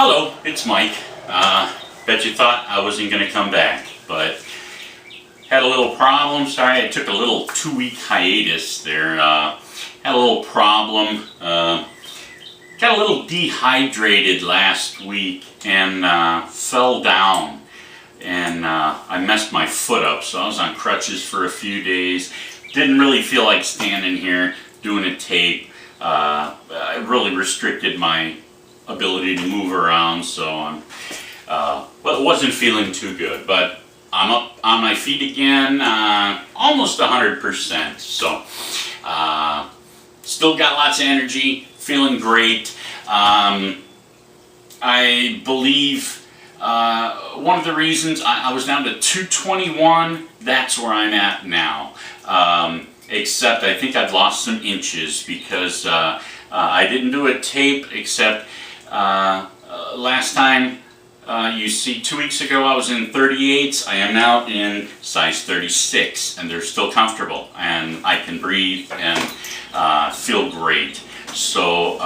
Hello, it's Mike. Bet you thought I wasn't going to come back, but had a little problem. Sorry, I took a little 2-week hiatus there. Had a little problem. Got a little dehydrated last week and fell down. And I messed my foot up, so I was on crutches for a few days. Didn't really feel like standing here doing a tape. It really restricted my ability to move around, so I'm well, wasn't feeling too good, but I'm up on my feet again, almost 100%. So still got lots of energy, feeling great. I believe one of the reasons I was down to 221, that's where I'm at now. Except I think I've lost some inches because I didn't do a tape, except last time you see 2 weeks ago I was in 38s. I am now in size 36, and they're still comfortable, and I can breathe and feel great. So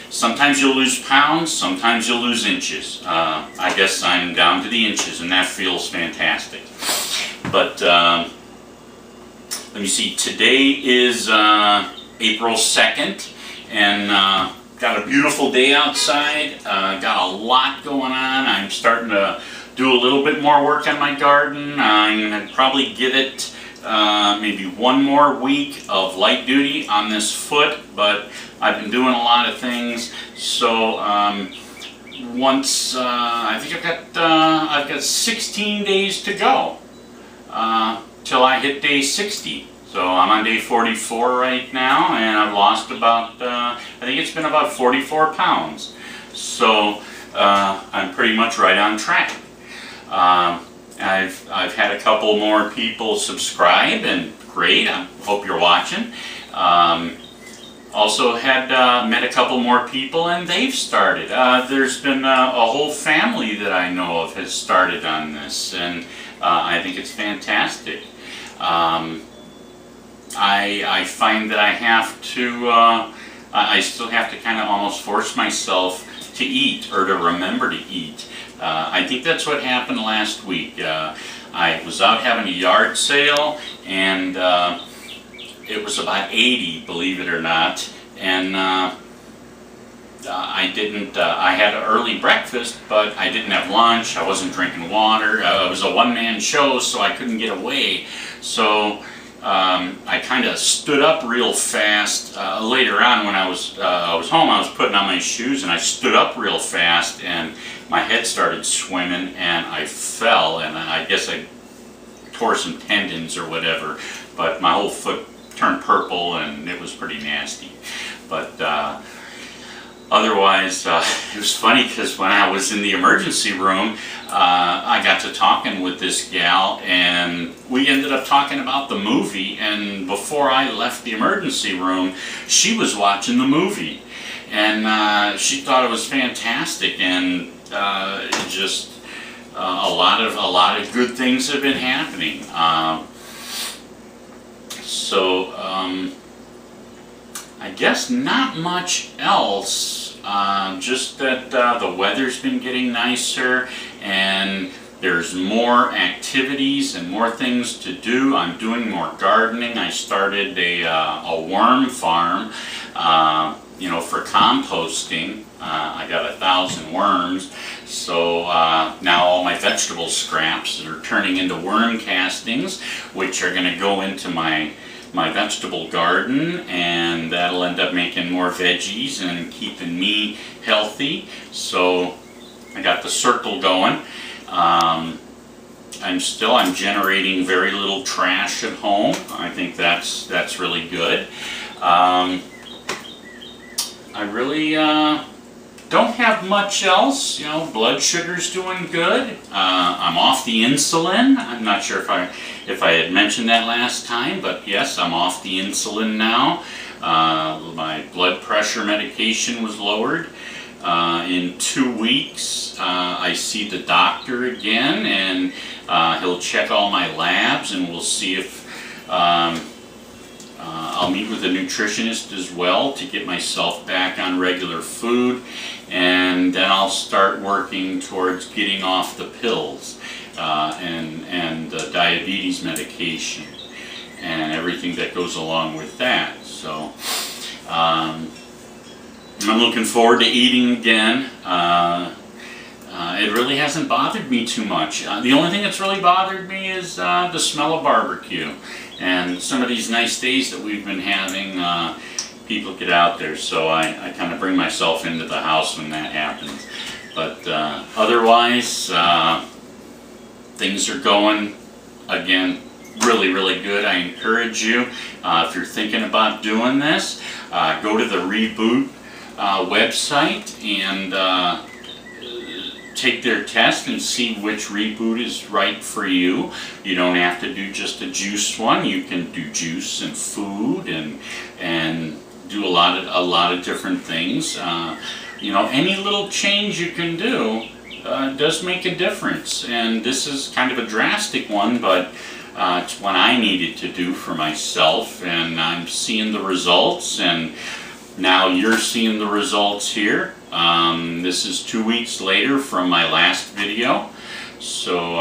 sometimes you'll lose pounds, sometimes you'll lose inches. I guess I'm down to the inches, and that feels fantastic. But let me see, today is April 2nd, and got a beautiful day outside, got a lot going on. I'm starting to do a little bit more work on my garden. I'm going to probably give it maybe one more week of light duty on this foot, but I've been doing a lot of things. So once, I think I've got 16 days to go till I hit day 60. So I'm on day 44 right now, and I've lost about, I think it's been about 44 pounds. So I'm pretty much right on track. I've had a couple more people subscribe, and great, I hope you're watching. Also had met a couple more people, and they've started. There's been a whole family that I know of has started on this, and I think it's fantastic. I find that I have to, I still have to kind of almost force myself to eat, or to remember to eat. I think that's what happened last week. I was out having a yard sale, and it was about 80, believe it or not, and I didn't, I had an early breakfast, but I didn't have lunch, I wasn't drinking water. It was a one-man show, so I couldn't get away. So I kind of stood up real fast. Later on, when I was home, I was putting on my shoes, and I stood up real fast, and my head started swimming, and I fell, and I guess I tore some tendons or whatever, but my whole foot turned purple, and it was pretty nasty. But otherwise, it was funny because when I was in the emergency room, I got to talking with this gal, and we ended up talking about the movie, and before I left the emergency room, she was watching the movie, and she thought it was fantastic, and just a lot of good things have been happening. So I guess not much else, just that the weather's been getting nicer, and there's more activities and more things to do. I'm doing more gardening. I started a worm farm, you know, for composting. I got 1,000 worms, so now all my vegetable scraps are turning into worm castings, which are going to go into my vegetable garden, and that'll end up making more veggies and keeping me healthy. So I got the circle going. I'm generating very little trash at home. I think that's really good. I really don't have much else. You know, blood sugar's doing good. I'm off the insulin. I'm not sure if I had mentioned that last time, but yes, I'm off the insulin now. My blood pressure medication was lowered. In 2 weeks, I see the doctor again, and he'll check all my labs, and we'll see if a I'll meet with a nutritionist as well to get myself back on regular food, and then I'll start working towards getting off the pills and diabetes medication and everything that goes along with that. So I'm looking forward to eating again. It really hasn't bothered me too much. The only thing that's really bothered me is the smell of barbecue. And some of these nice days that we've been having, people get out there, so I kind of bring myself into the house when that happens. But otherwise, things are going, again, really, really good. I encourage you, if you're thinking about doing this, go to the Reboot website and take their test and see which Reboot is right for you. You don't have to do just a juice one. You can do juice and food and do a lot of different things. You know, any little change you can do does make a difference. And this is kind of a drastic one, but it's one I needed to do for myself, and I'm seeing the results, and now you're seeing the results here. This is 2 weeks later from my last video, so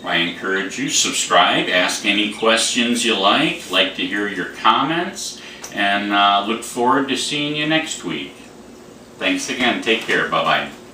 I encourage you, subscribe, ask any questions you like to hear your comments, and look forward to seeing you next week. Thanks again, take care, bye-bye.